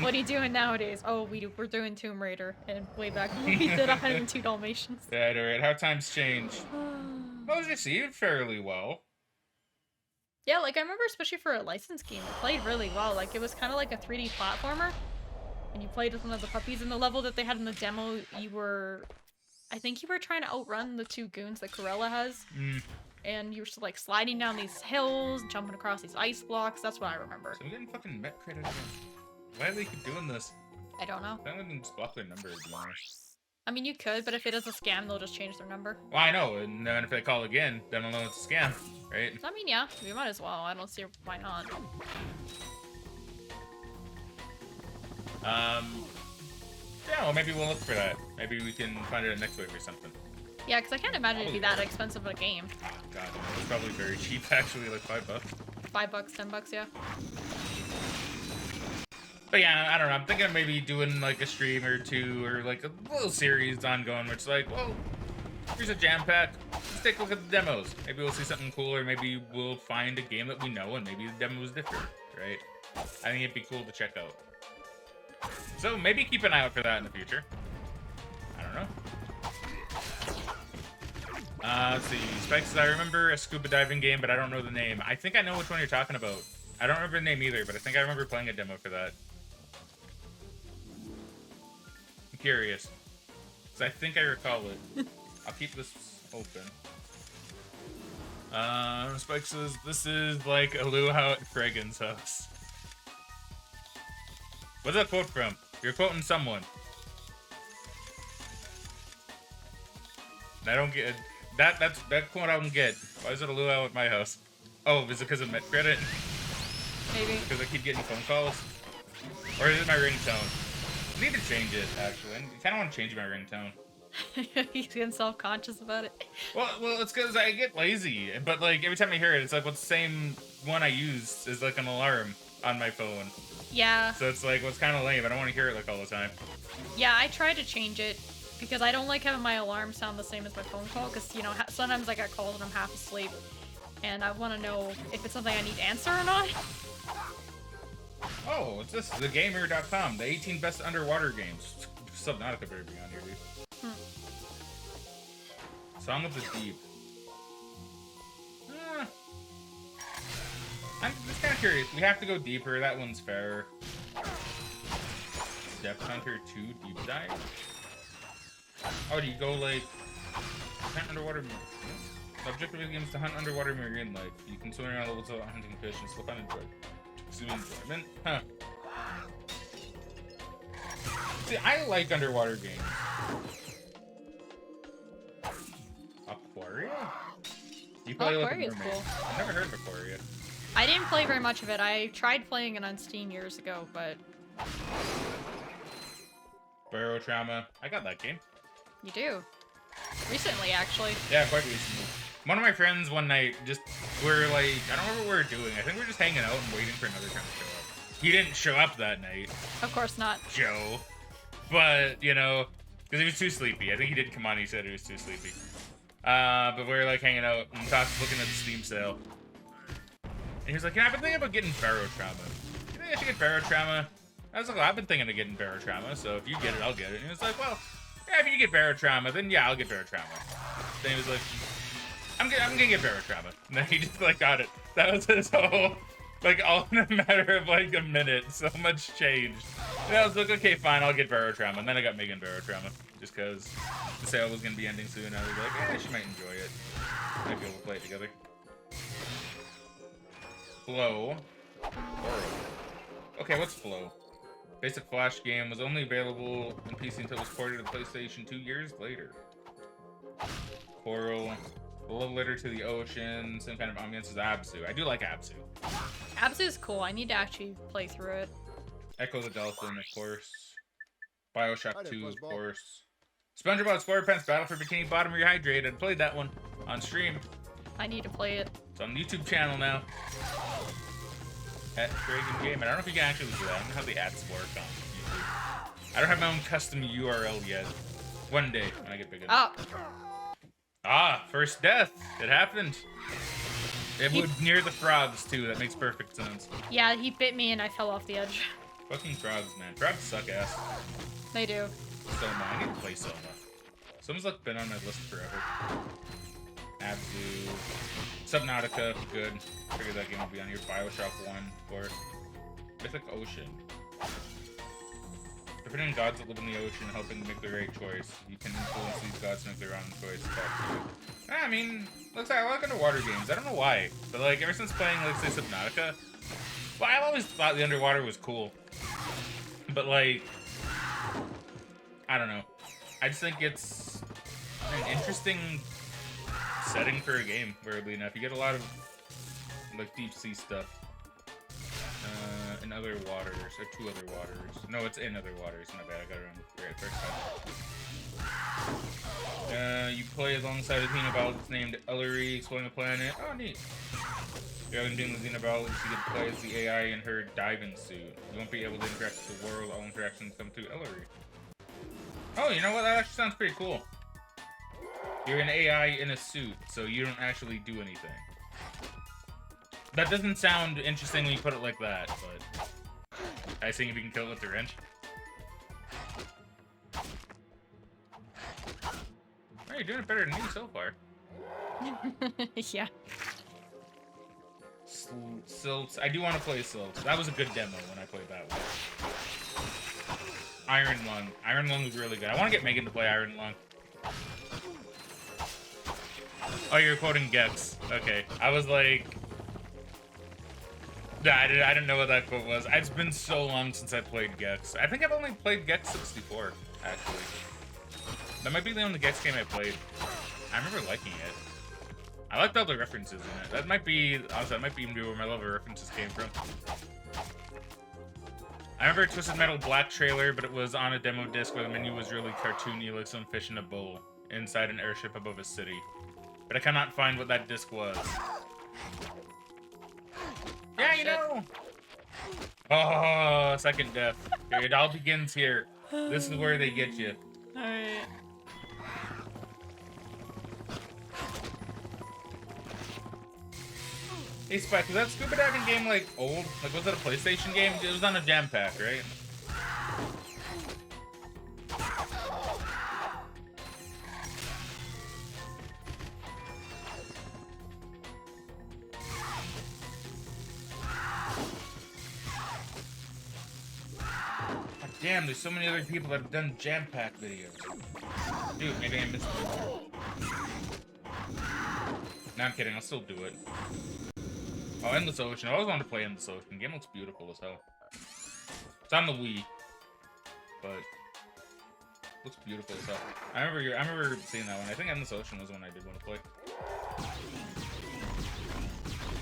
What are you doing nowadays? Oh, we're doing Tomb Raider. And way back when we did 102 Dalmatians. Right, alright. How times change. Well, it was received fairly well. Yeah, like I remember especially for a licensed game, it played really well. Like it was kind of like a 3D platformer. And you played with one of the puppies in the level that they had in the demo. I think you were trying to outrun the two goons that Corella has. And you were like sliding down these hills, jumping across these ice blocks. That's what I remember. So we're getting fucking Met Credit again. Why do they keep doing this? I don't know. I don't just block their number, to be honest. I mean, you could, but if it is a scam, they'll just change their number. Well, I know, and then if they call again, then I'll know it's a scam, right? I mean, yeah, we might as well. I don't see why not. Yeah, well, maybe we'll look for that. Maybe we can find it at Next Wave or something. Yeah, because I can't imagine it'd be that expensive of a game. God, it's probably very cheap actually, like $5. $5, $10, yeah. But yeah, I don't know. I'm thinking of maybe doing like a stream or two or like a little series ongoing, which is like, well, here's a jam pack. Let's take a look at the demos. Maybe we'll see something cool, or maybe we'll find a game that we know and maybe the demo is different, right? I think it'd be cool to check out. So maybe keep an eye out for that in the future. I don't know. Let's see. Spikes, I remember a scuba diving game, but I don't know the name. I think I know which one you're talking about. I don't remember the name either, but I think I remember playing a demo for that. I'm curious. Because I think I recall it. I'll keep this open. Spike says, this is like a luau at Fraggin's house. What's that quote from? You're quoting someone. I don't get that quote I don't get. Why is it a luau at my house? Oh, is it because of Met credit? Maybe. Because I keep getting phone calls? Or is it my ringtone? I need to change it, actually. I kind of want to change my ringtone. He's getting self-conscious about it. Well, it's because I get lazy. But, like, every time I hear it, it's like, what's the same one I use is, like, an alarm on my phone. Yeah. So it's like, well, it's kind of lame. I don't want to hear it, like, all the time. Yeah, I try to change it because I don't like having my alarm sound the same as my phone call because, you know, sometimes I get calls and I'm half asleep. And I want to know if it's something I need to answer or not. Oh, it's this, thegamer.com, the 18 best underwater games. Subnautica better be on here, dude. Song of the Deep. I'm just kind of curious. We have to go deeper. That one's fair. Depth Hunter 2 Deep Dive? Oh, do you go, like, hunt underwater... Objective of the game is to hunt underwater marine life. You can swim around levels without hunting fish and still find enjoyment. Huh. See, I like underwater games. Aquaria? You play with Aquaria's mermaid. cool. I've never heard of Aquaria. I didn't play very much of it. I tried playing it on Steam years ago, but... Barrow Trauma. I got that game. You do. Recently, actually. Yeah, quite recently. One of my friends one night we're like, I don't remember what we were doing. I think we were just hanging out and waiting for another friend to show up. He didn't show up that night. Of course not. Joe. But, you know, because he was too sleepy. I think he did come on, he said he was too sleepy. But we were like hanging out and looking at the Steam sale. And he was like, yeah, I've been thinking about getting Barrow Trauma. You think I should get Barrow Trauma? I was like, well, I've been thinking of getting Barrow Trauma, so if you get it, I'll get it. And he was like, well, yeah, if you get Barrow Trauma, then yeah, I'll get Barrow Trauma. Then he was like, I'm gonna get Barrow Trauma. And then he just like got it. That was his whole, like, all in a matter of like a minute. So much changed. And I was like, okay, fine, I'll get Barrow Trauma. And then I got Megan Barrow Trauma. Just because the sale was gonna be ending soon. I was like, yeah, she might enjoy it. Maybe we'll play it together. Flow. Horrible. Okay, what's Flow? Basic Flash game was only available on PC until it was ported to the PlayStation 2 years later. Coral. A love letter to the ocean. Same kind of ambience as Absu. I do like Absu. Absu is cool. I need to actually play through it. Echo the Dolphin, of course. Bioshock 2, of course. SpongeBob SquarePants Battle for Bikini Bottom Rehydrated. I played that one on stream. I need to play it. It's on the YouTube channel now. At Fraggin Game. I don't know if you can actually do that. I don't know how the ads work on YouTube. I don't have my own custom URL yet. One day when I get big enough. Oh. Ah, first death. It happened. It would near the frogs too. That makes perfect sense. Yeah, he bit me and I fell off the edge. Fucking frogs, man. Frogs suck ass. They do. Soma. I need to play Soma. Soma's like been on my list forever. Abzu. Subnautica, good. Figured that game will be on here. Bioshock 1, of course. Mythic Ocean. Defending gods that live in the ocean, helping to make the right choice. You can influence these gods to make their own choice. I mean, looks like I like underwater games. I don't know why, but like ever since playing, like, say, Subnautica, well, I've always thought the underwater was cool. But like, I don't know. I just think it's an interesting setting for a game, weirdly enough. You get a lot of like deep sea stuff. in other waters, or 2 other waters. No, it's in other waters. My bad, I got it wrong right first time. You play alongside a xenobiologist named Ellery exploring the planet. Oh, neat. Rather than doing the xenobiologist, you get to play as the AI in her diving suit. You won't be able to interact with the world. All interactions come through Ellery. Oh, you know what? That actually sounds pretty cool. You're an AI in a suit, so you don't actually do anything. That doesn't sound interesting when you put it like that, but... I think if you can kill it with the wrench. Oh, you're doing it better than me so far. Yeah. Silts. I do want to play Silts. That was a good demo when I played that one. Iron Lung. Iron Lung was really good. I want to get Megan to play Iron Lung. Oh, you're quoting Gex. Okay. I was like... Nah, I didn't know what that quote was. It's been so long since I played Gex. I think I've only played Gex 64, actually. That might be the only Gex game I played. I remember liking it. I liked all the references in it. That might be, honestly, that might be even where my love of references came from. I remember Twisted Metal Black trailer, but it was on a demo disc where the menu was really cartoony, like some fish in a bowl, inside an airship above a city. But I cannot find what that disc was. Yeah, you know! Oh, second death. It all begins here. This is where they get you. Alright. Hey Spike, was that scuba diving game like old? Like, was it a PlayStation game? It was on a jam pack, right? God damn, there's so many other people that have done jam pack videos. Dude, maybe I missed it. No, I'm kidding. I'll still do it. Oh, Endless Ocean. I always wanted to play Endless Ocean. The game looks beautiful as hell. It's on the Wii, but looks beautiful as hell. I remember seeing that one. I think Endless Ocean was the one I did want to play.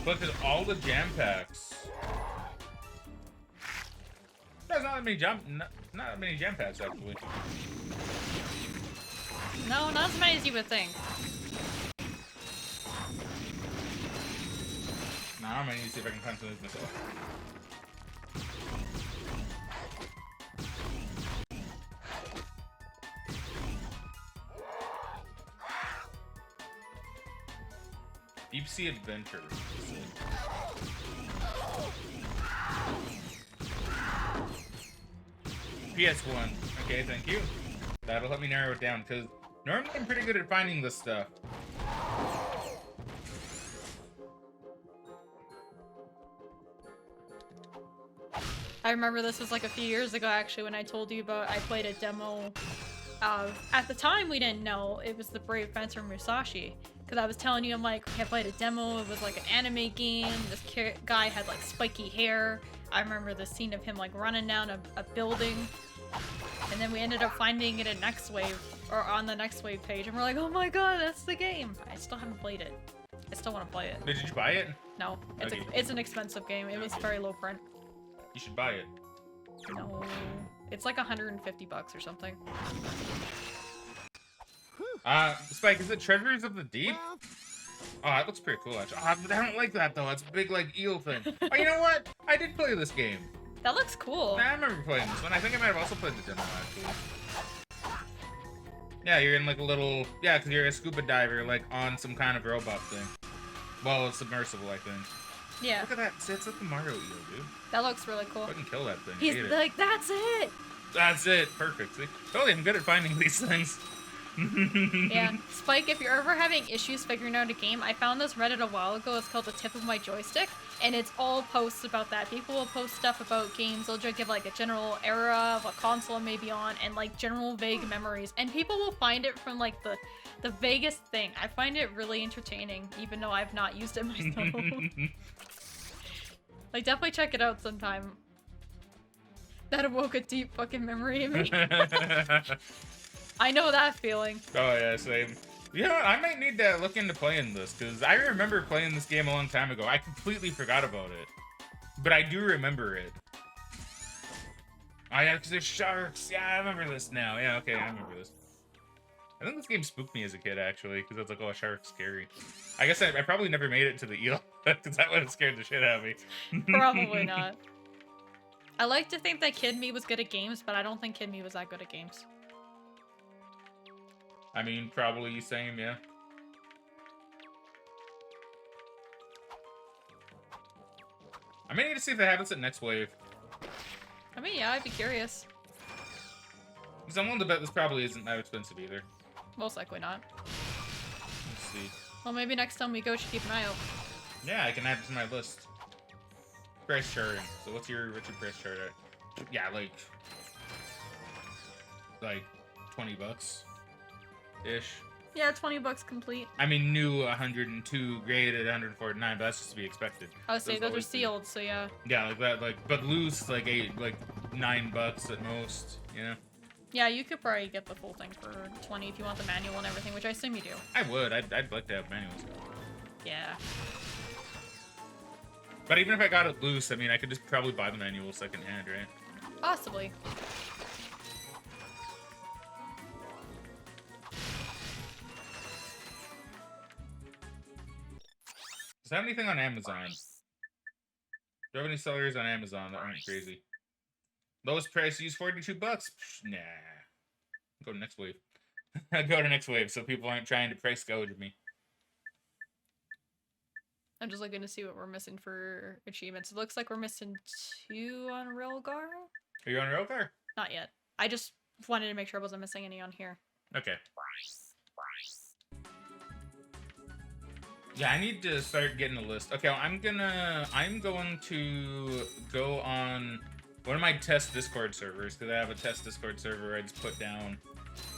Collected all the jam packs. There's not that many not that many jam packs actually. No, not as many as you would think. Nah, I'm gonna need to see if I can find something myself. Deep Sea Adventure. PS1. Okay, thank you. That'll help me narrow it down, because normally I'm pretty good at finding this stuff. I remember this was like a few years ago actually when I told you about I played a demo of, at the time we didn't know it was the Brave Fencer Musashi, because I was telling you, I'm like, okay, I played a demo, it was like an anime game, this guy had like spiky hair. I remember the scene of him like running down a building, and then we ended up finding it at Next Wave, or on the Next Wave page, and we're like, oh my god, that's the game. I still haven't played it. I still want to play it. Did you buy it? No, it's, Okay. it's an expensive game. It was very low print. You should buy it. No, it's like 150 bucks or something. Spike, is it Treasures of the Deep? Oh, that looks pretty cool, actually. Oh, I don't like that, though. It's a big, like, eel thing. Oh, you know what? I did play this game. That looks cool. Nah, I remember playing this one. I think I might have also played the demo, actually. Yeah, you're in, like, a little... Yeah, because you're a scuba diver, like, on some kind of robot thing. Well, it's submersible, I think. Yeah. Look at that. See, it's like the Mario eel, dude. That looks really cool. Fucking kill that thing. He's Hate it. like, that's it! That's it. Perfect. See? Totally, I'm good at finding these things. Yeah. Spike, if you're ever having issues figuring out a game, I found this Reddit a while ago. It's called The Tip of My Joystick, and it's all posts about that. People will post stuff about games. They'll just give like a general era of a console it may be on, and like general vague memories. And people will find it from like the vaguest thing. I find it really entertaining, even though I've not used it myself. Like, definitely check it out sometime. That awoke a deep fucking memory in me. I know that feeling. Oh yeah, same. You know what? I might need to look into playing this, because I remember playing this game a long time ago. I completely forgot about it. But I do remember it. Oh yeah, because there's sharks. Yeah, I remember this now. Yeah, okay, I remember this. I think this game spooked me as a kid, actually, because I was like, oh, shark's scary. I guess I probably never made it to the eel, because that would have scared the shit out of me. Probably not. I like to think that Kid Me was good at games, but I don't think Kid Me was that good at games. I mean, probably same, yeah. I may need to see if they have this at Next Wave. I mean, yeah, I'd be curious. Because I'm willing to bet this probably isn't that expensive either. Most likely not. Let's see. Well, maybe next time we go, should keep an eye out. Yeah, I can add it to my list. Price charting. So what's your price chart at? Yeah, like 20 bucks ish. Yeah, 20 bucks complete. I mean, new 102, graded 149, but that's just to be expected. I would say those are sealed, so yeah. Yeah, like that, but loose, like $9 at most, you know? Yeah, you could probably get the full thing for 20 if you want the manual and everything, which I assume you do. I would. I'd like to have manuals. Yeah. But even if I got it loose, I mean, I could just probably buy the manual secondhand, right? Possibly. Does it have anything on Amazon? Do you have any sellers on Amazon that aren't crazy? Lowest price, use 42 bucks? Nah. Go to Next Wave. Go to Next Wave so people aren't trying to price gouge me. I'm just looking to see what we're missing for achievements. It looks like we're missing 2 on Rilgar. Are you on Railcar? Not yet. I just wanted to make sure I wasn't missing any on here. Okay. Yeah, I need to start getting a list. Okay, well, I'm going to go on one of my test Discord servers, because I have a test Discord server I just put down.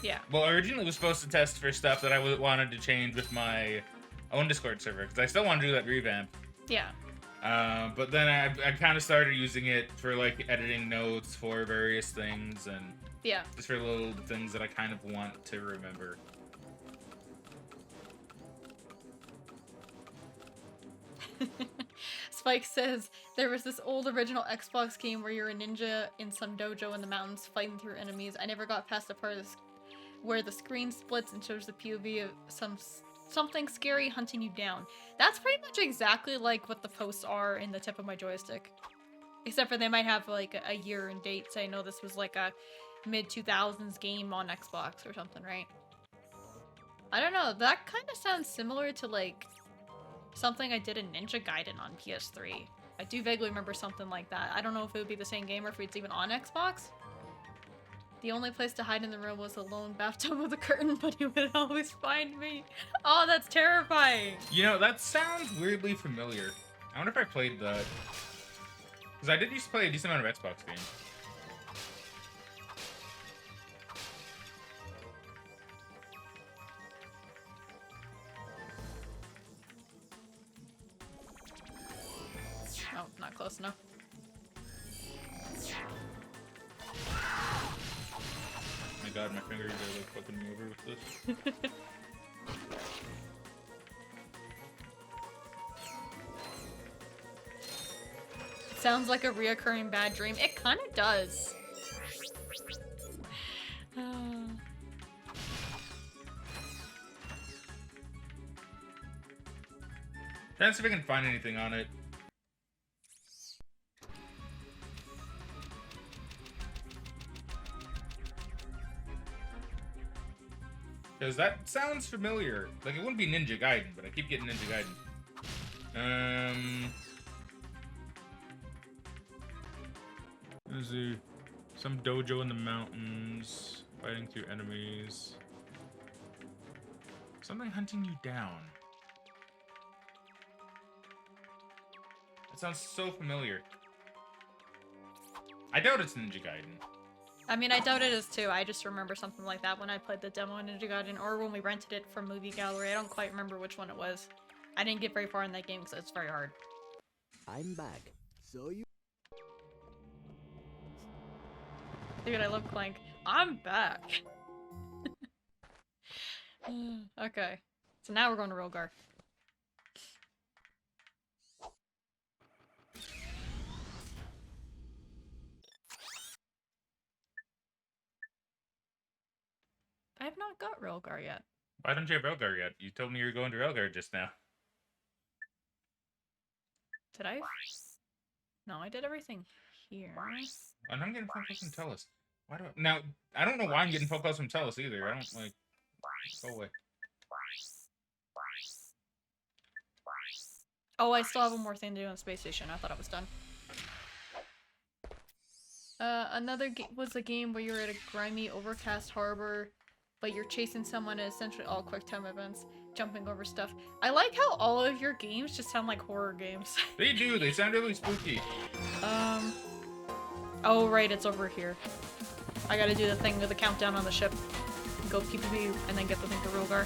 Yeah. Well, originally it was supposed to test for stuff that I wanted to change with my own Discord server, because I still want to do that revamp. Yeah. But then I kind of started using it for, like, editing notes for various things, and yeah, just for little things that I kind of want to remember. Spike says, there was this old original Xbox game where you're a ninja in some dojo in the mountains fighting through enemies. I never got past the part of this where the screen splits and shows the POV of something scary hunting you down. That's pretty much exactly like what the posts are in the tip of my joystick. Except for they might have like a year and date saying, no, this was like a mid-2000s game on Xbox or something, right? I don't know, that kind of sounds similar to like something I did in Ninja Gaiden on PS3. I do vaguely remember something like that. I don't know if it would be the same game or if it's even on Xbox. The only place to hide in the room was a lone bathtub with a curtain, but he would always find me. Oh, that's terrifying! You know, that sounds weirdly familiar. I wonder if I played that. Because I did used to play a decent amount of Xbox games. Oh, not close enough. Oh my god, my fingers are like fucking me over with this. Sounds like a reoccurring bad dream. It kind of does. Trying to see if I can find anything on it. Because that sounds familiar. Like, it wouldn't be Ninja Gaiden, but I keep getting Ninja Gaiden. Let's see. Some dojo in the mountains. Fighting through enemies. Something hunting you down. That sounds so familiar. I doubt it's Ninja Gaiden. I mean, I doubt it is too. I just remember something like that when I played the demo in Ninja Gaiden, or when we rented it from Movie Gallery. I don't quite remember which one it was. I didn't get very far in that game because it's very hard. I'm back. So you... Dude, I love Clank. I'm back! Okay. So now we're going to Rilgar. I have not got Railgar yet. Why don't you have Railgar yet? You told me you were going to Railgar just now. Did I? No, I did everything here. And I'm getting phone calls from Telus. Why do now? I don't know why I'm getting phone calls from Telus either. I don't like. Go away. Oh, I still have one more thing to do on Space Station. I thought I was done. Another was a game where you're at a grimy, overcast harbor, but you're chasing someone and essentially all quick time events, jumping over stuff. I like how all of your games just sound like horror games. They do. They sound really spooky. Oh right, it's over here. I gotta do the thing with the countdown on the ship. Go pew pew pew, and then get the thing to Rogar.